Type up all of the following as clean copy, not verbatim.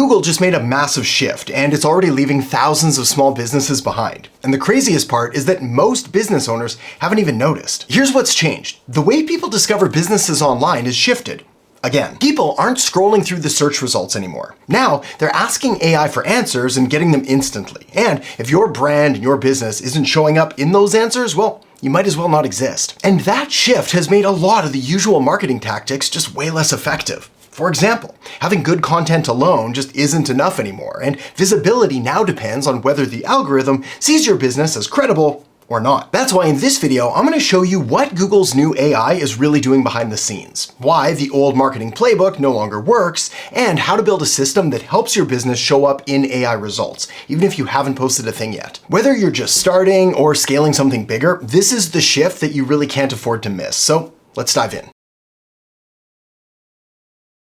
Google just made a massive shift, and it's already leaving thousands of small businesses behind. And the craziest part is that most business owners haven't even noticed. Here's what's changed. The way people discover businesses online has shifted. Again, people aren't scrolling through the search results anymore. Now, they're asking AI for answers and getting them instantly. And if your brand and your business isn't showing up in those answers, well, you might as well not exist. And that shift has made a lot of the usual marketing tactics just way less effective. For example, having good content alone just isn't enough anymore, and visibility now depends on whether the algorithm sees your business as credible or not. That's why in this video, I'm going to show you what Google's new AI is really doing behind the scenes, why the old marketing playbook no longer works, and how to build a system that helps your business show up in AI results, even if you haven't posted a thing yet. Whether you're just starting or scaling something bigger, this is the shift that you really can't afford to miss. So let's dive in.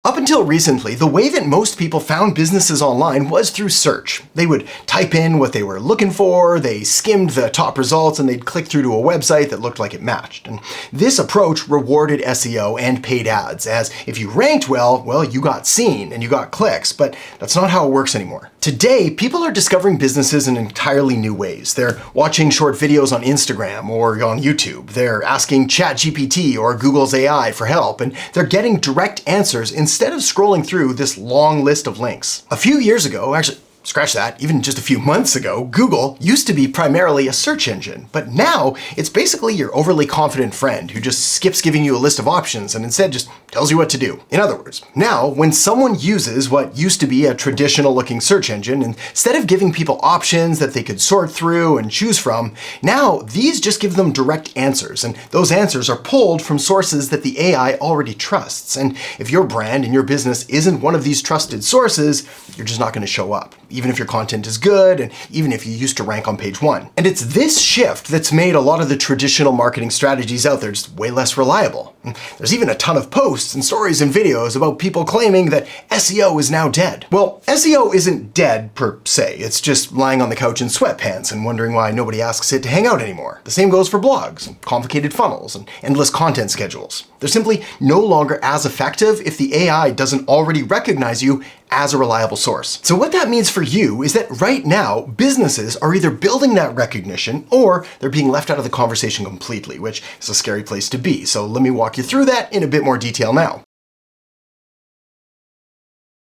Up until recently, the way that most people found businesses online was through search. They would type in what they were looking for, they skimmed the top results, and they'd click through to a website that looked like it matched. And this approach rewarded SEO and paid ads, as if you ranked well, you got seen and you got clicks, but that's not how it works anymore. Today, people are discovering businesses in entirely new ways. They're watching short videos on Instagram or on YouTube. They're asking ChatGPT or Google's AI for help, and they're getting direct answers instead of scrolling through this long list of links. A few years ago, actually, scratch that, even just a few months ago, Google used to be primarily a search engine, but now it's basically your overly confident friend who just skips giving you a list of options and instead just tells you what to do. In other words, now when someone uses what used to be a traditional looking search engine, instead of giving people options that they could sort through and choose from, now these just give them direct answers, and those answers are pulled from sources that the AI already trusts. And if your brand and your business isn't one of these trusted sources, you're just not going to show up, even if your content is good, and even if you used to rank on page 1. And it's this shift that's made a lot of the traditional marketing strategies out there just way less reliable. There's even a ton of posts and stories and videos about people claiming that SEO is now dead. Well, SEO isn't dead per se, it's just lying on the couch in sweatpants and wondering why nobody asks it to hang out anymore. The same goes for blogs, and complicated funnels, and endless content schedules. They're simply no longer as effective if the AI doesn't already recognize you as a reliable source. So what that means for you is that right now, businesses are either building that recognition or they're being left out of the conversation completely, which is a scary place to be. So let me walk you through that in a bit more detail now.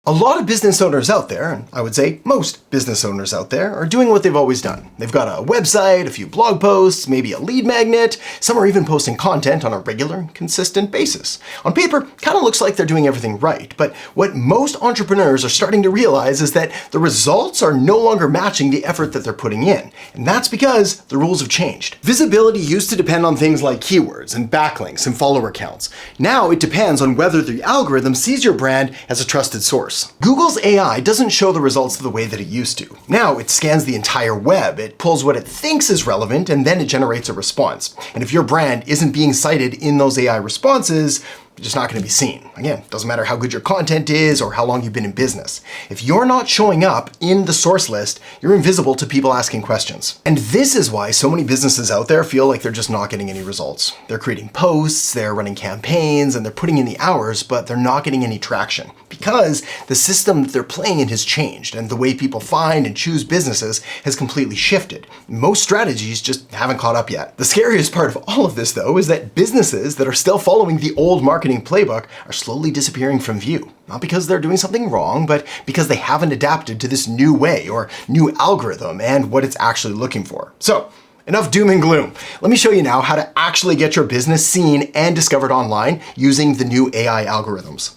A lot of business owners out there, and I would say most business owners out there, are doing what they've always done. They've got a website, a few blog posts, maybe a lead magnet. Some are even posting content on a regular, consistent basis. On paper, kind of looks like they're doing everything right, but what most entrepreneurs are starting to realize is that the results are no longer matching the effort that they're putting in. And that's because the rules have changed. Visibility used to depend on things like keywords and backlinks and follower counts. Now it depends on whether the algorithm sees your brand as a trusted source. Google's AI doesn't show the results the way that it used to. Now it scans the entire web, it pulls what it thinks is relevant, and then it generates a response. And if your brand isn't being cited in those AI responses, you're just not going to be seen. Again, doesn't matter how good your content is or how long you've been in business. If you're not showing up in the source list, you're invisible to people asking questions. And this is why so many businesses out there feel like they're just not getting any results. They're creating posts, they're running campaigns, and they're putting in the hours, but they're not getting any traction because the system that they're playing in has changed, and the way people find and choose businesses has completely shifted. Most strategies just haven't caught up yet. The scariest part of all of this, though, is that businesses that are still following the old marketing playbook are slowly disappearing from view. Not because they're doing something wrong, but because they haven't adapted to this new way or new algorithm and what it's actually looking for. So, enough doom and gloom. Let me show you now how to actually get your business seen and discovered online using the new AI algorithms.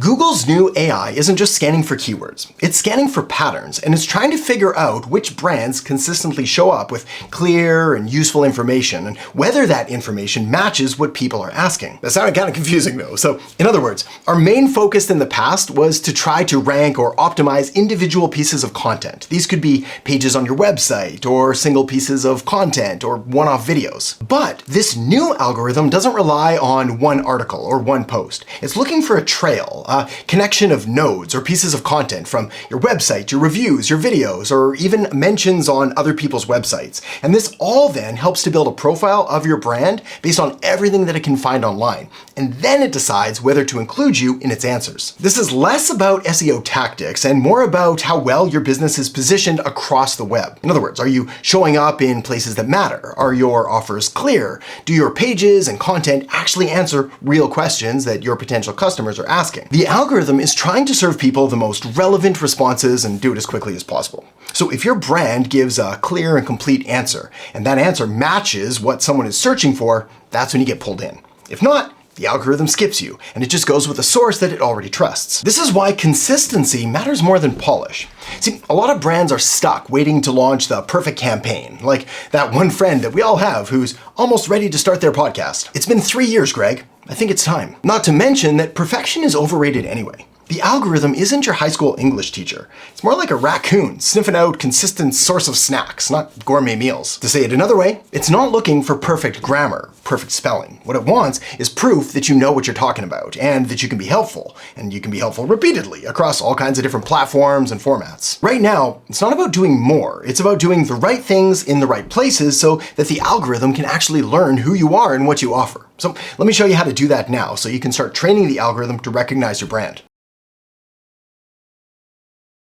Google's new AI isn't just scanning for keywords, it's scanning for patterns, and it's trying to figure out which brands consistently show up with clear and useful information, and whether that information matches what people are asking. That sounded kind of confusing though. So in other words, our main focus in the past was to try to rank or optimize individual pieces of content. These could be pages on your website, or single pieces of content, or one-off videos. But this new algorithm doesn't rely on one article or one post. It's looking for a trail, profile, a connection of nodes or pieces of content from your website, your reviews, your videos, or even mentions on other people's websites. And this all then helps to build a profile of your brand based on everything that it can find online. And then it decides whether to include you in its answers. This is less about SEO tactics and more about how well your business is positioned across the web. In other words, are you showing up in places that matter? Are your offers clear? Do your pages and content actually answer real questions that your potential customers are asking? The algorithm is trying to serve people the most relevant responses and do it as quickly as possible. So if your brand gives a clear and complete answer, and that answer matches what someone is searching for, that's when you get pulled in. If not, the algorithm skips you, and it just goes with a source that it already trusts. This is why consistency matters more than polish. See, a lot of brands are stuck waiting to launch the perfect campaign, like that one friend that we all have who's almost ready to start their podcast. It's been 3 years, Greg. I think it's time. Not to mention that perfection is overrated anyway. The algorithm isn't your high school English teacher. It's more like a raccoon sniffing out consistent source of snacks, not gourmet meals. To say it another way, it's not looking for perfect grammar, perfect spelling. What it wants is proof that you know what you're talking about and that you can be helpful, and you can be helpful repeatedly across all kinds of different platforms and formats. Right now, it's not about doing more. It's about doing the right things in the right places so that the algorithm can actually learn who you are and what you offer. So let me show you how to do that now so you can start training the algorithm to recognize your brand.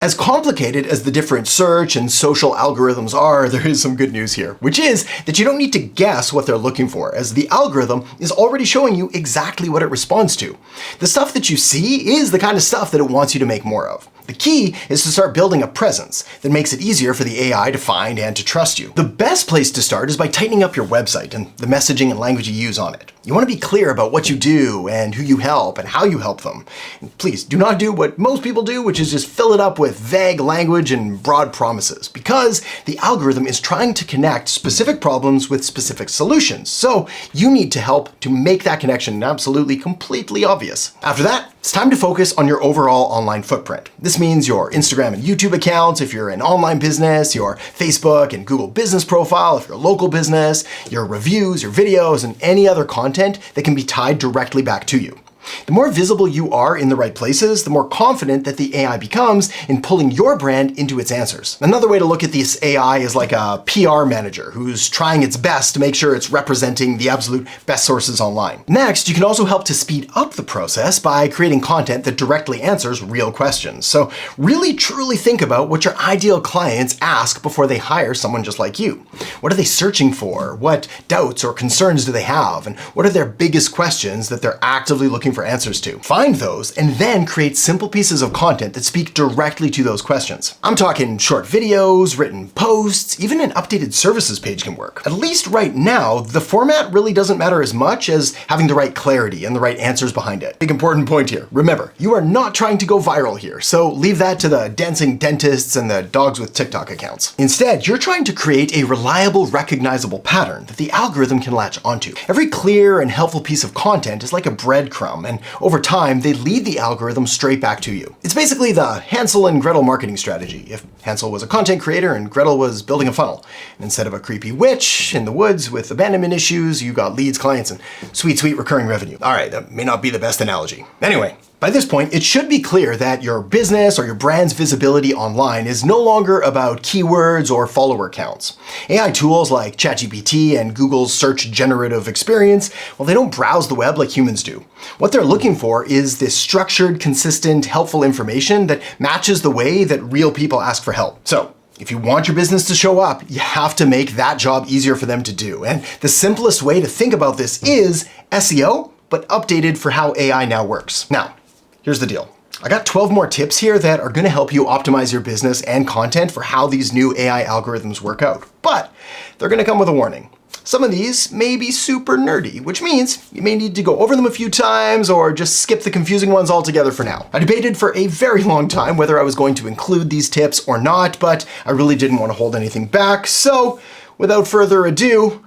As complicated as the different search and social algorithms are, there is some good news here, which is that you don't need to guess what they're looking for, as the algorithm is already showing you exactly what it responds to. The stuff that you see is the kind of stuff that it wants you to make more of. The key is to start building a presence that makes it easier for the AI to find and to trust you. The best place to start is by tightening up your website and the messaging and language you use on it. You want to be clear about what you do and who you help and how you help them. And please do not do what most people do, which is just fill it up with vague language and broad promises, because the algorithm is trying to connect specific problems with specific solutions. So you need to help to make that connection absolutely completely obvious. After that, it's time to focus on your overall online footprint. This means your Instagram and YouTube accounts if you're an online business, your Facebook and Google business profile if you're a local business, your reviews, your videos, and any other content that can be tied directly back to you. The more visible you are in the right places, the more confident that the AI becomes in pulling your brand into its answers. Another way to look at this AI is like a PR manager who's trying its best to make sure it's representing the absolute best sources online. Next, you can also help to speed up the process by creating content that directly answers real questions. So really truly think about what your ideal clients ask before they hire someone just like you. What are they searching for? What doubts or concerns do they have? And what are their biggest questions that they're actively looking for answers to? Find those and then create simple pieces of content that speak directly to those questions. I'm talking short videos, written posts, even an updated services page can work. At least right now, the format really doesn't matter as much as having the right clarity and the right answers behind it. Big important point here. Remember, you are not trying to go viral here, so leave that to the dancing dentists and the dogs with TikTok accounts. Instead, you're trying to create a reliable, recognizable pattern that the algorithm can latch onto. Every clear and helpful piece of content is like a breadcrumb, and over time, they lead the algorithm straight back to you. It's basically the Hansel and Gretel marketing strategy. If Hansel was a content creator and Gretel was building a funnel, and instead of a creepy witch in the woods with abandonment issues, you got leads, clients, and sweet, sweet recurring revenue. All right, that may not be the best analogy. Anyway, by this point, it should be clear that your business or your brand's visibility online is no longer about keywords or follower counts. AI tools like ChatGPT and Google's search generative experience, well, they don't browse the web like humans do. What they're looking for is this structured, consistent, helpful information that matches the way that real people ask for help. So, if you want your business to show up, you have to make that job easier for them to do. And the simplest way to think about this is SEO, but updated for how AI now works. Now, here's the deal. I got 12 more tips here that are gonna help you optimize your business and content for how these new AI algorithms work out. But they're gonna come with a warning. Some of these may be super nerdy, which means you may need to go over them a few times or just skip the confusing ones altogether for now. I debated for a very long time whether I was going to include these tips or not, but I really didn't want to hold anything back. So without further ado,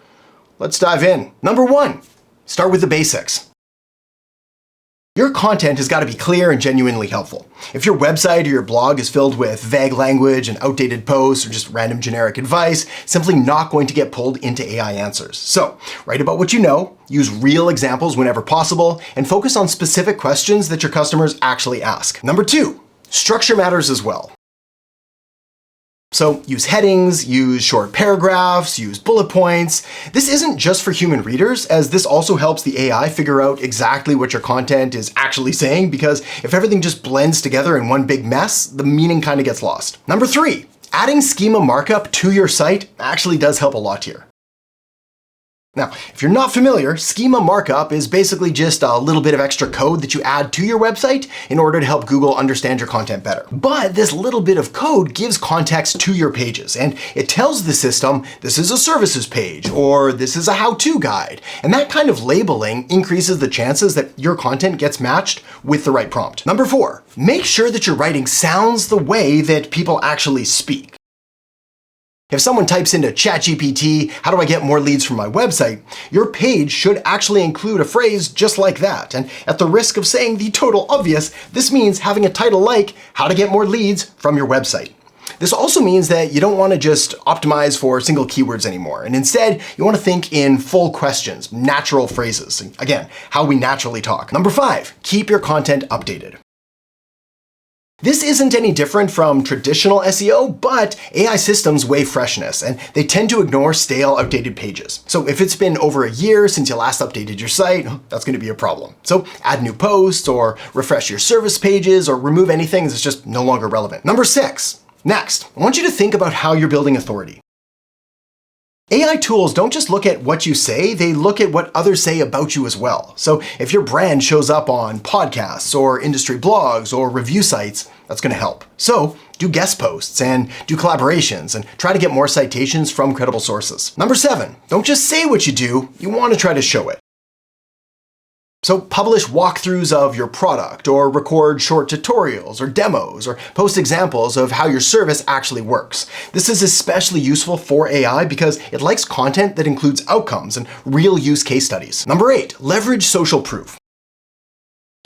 let's dive in. Number 1, start with the basics. Your content has got to be clear and genuinely helpful. If your website or your blog is filled with vague language and outdated posts or just random generic advice, simply not going to get pulled into AI answers. So, write about what you know, use real examples whenever possible, and focus on specific questions that your customers actually ask. Number 2, structure matters as well. So use headings, use short paragraphs, use bullet points. This isn't just for human readers, as this also helps the AI figure out exactly what your content is actually saying, because if everything just blends together in one big mess, the meaning kind of gets lost. Number 3, adding schema markup to your site actually does help a lot here. Now, if you're not familiar, schema markup is basically just a little bit of extra code that you add to your website in order to help Google understand your content better. But this little bit of code gives context to your pages, and it tells the system this is a services page or this is a how-to guide. And that kind of labeling increases the chances that your content gets matched with the right prompt. Number 4, make sure that your writing sounds the way that people actually speak. If someone types into ChatGPT, how do I get more leads from my website? Your page should actually include a phrase just like that. And at the risk of saying the total obvious, this means having a title like how to get more leads from your website. This also means that you don't want to just optimize for single keywords anymore. And instead, you want to think in full questions, natural phrases. Again, how we naturally talk. Number 5, keep your content updated. This isn't any different from traditional SEO, but AI systems weigh freshness, and they tend to ignore stale, outdated pages. So if it's been over a year since you last updated your site, that's going to be a problem. So add new posts, or refresh your service pages, or remove anything that's just no longer relevant. Number 6, next, I want you to think about how you're building authority. AI tools don't just look at what you say, they look at what others say about you as well. So if your brand shows up on podcasts or industry blogs or review sites, that's going to help. So do guest posts and do collaborations and try to get more citations from credible sources. Number 7, don't just say what you do, you want to try to show it. So publish walkthroughs of your product, or record short tutorials or demos, or post examples of how your service actually works. This is especially useful for AI because it likes content that includes outcomes and real use case studies. Number 8, leverage social proof.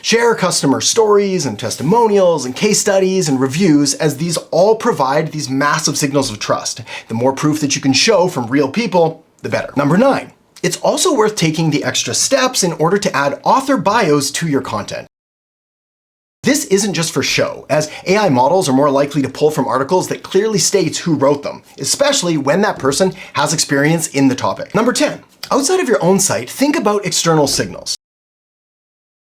Share customer stories and testimonials and case studies and reviews, as these all provide these massive signals of trust. The more proof that you can show from real people, the better. Number 9, it's also worth taking the extra steps in order to add author bios to your content. This isn't just for show, as AI models are more likely to pull from articles that clearly states who wrote them, especially when that person has experience in the topic. Number 10, outside of your own site, think about external signals.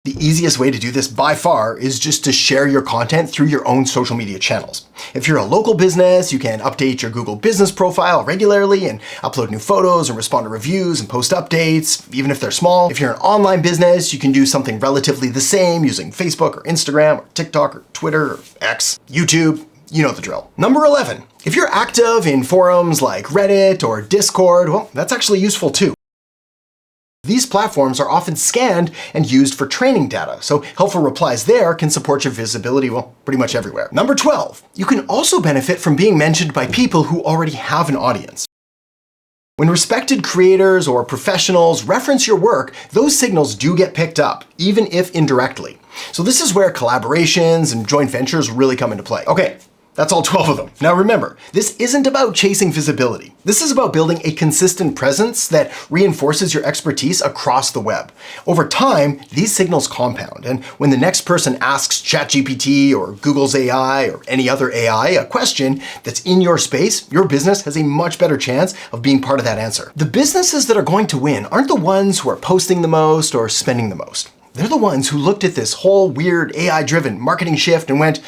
The easiest way to do this by far is just to share your content through your own social media channels. If you're a local business, you can update your Google business profile regularly and upload new photos and respond to reviews and post updates, even if they're small. If you're an online business, you can do something relatively the same using Facebook or Instagram or TikTok or Twitter or X, YouTube. You know the drill. Number 11, if you're active in forums like Reddit or Discord, well, that's actually useful too. These platforms are often scanned and used for training data, so helpful replies there can support your visibility, well, pretty much everywhere. Number 12, you can also benefit from being mentioned by people who already have an audience. When respected creators or professionals reference your work, those signals do get picked up, even if indirectly. So this is where collaborations and joint ventures really come into play. Okay, that's all 12 of them. Now remember, this isn't about chasing visibility. This is about building a consistent presence that reinforces your expertise across the web. Over time, these signals compound, and when the next person asks ChatGPT or Google's AI or any other AI a question that's in your space, your business has a much better chance of being part of that answer. The businesses that are going to win aren't the ones who are posting the most or spending the most. They're the ones who looked at this whole weird AI-driven marketing shift and went,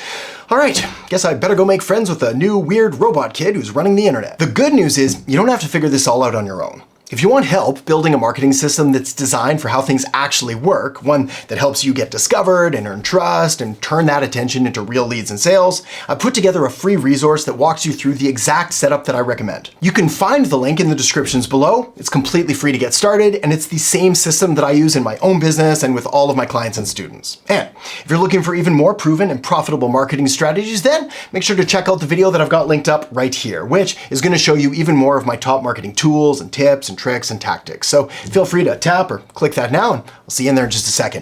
all right, guess I better go make friends with a new weird robot kid who's running the internet. The good news is you don't have to figure this all out on your own. If you want help building a marketing system that's designed for how things actually work, one that helps you get discovered and earn trust and turn that attention into real leads and sales, I put together a free resource that walks you through the exact setup that I recommend. You can find the link in the descriptions below. It's completely free to get started, and it's the same system that I use in my own business and with all of my clients and students. And if you're looking for even more proven and profitable marketing strategies, then make sure to check out the video that I've got linked up right here, which is going to show you even more of my top marketing tools and tips and tricks and tactics. So feel free to tap or click that now, and I'll see you in there in just a second.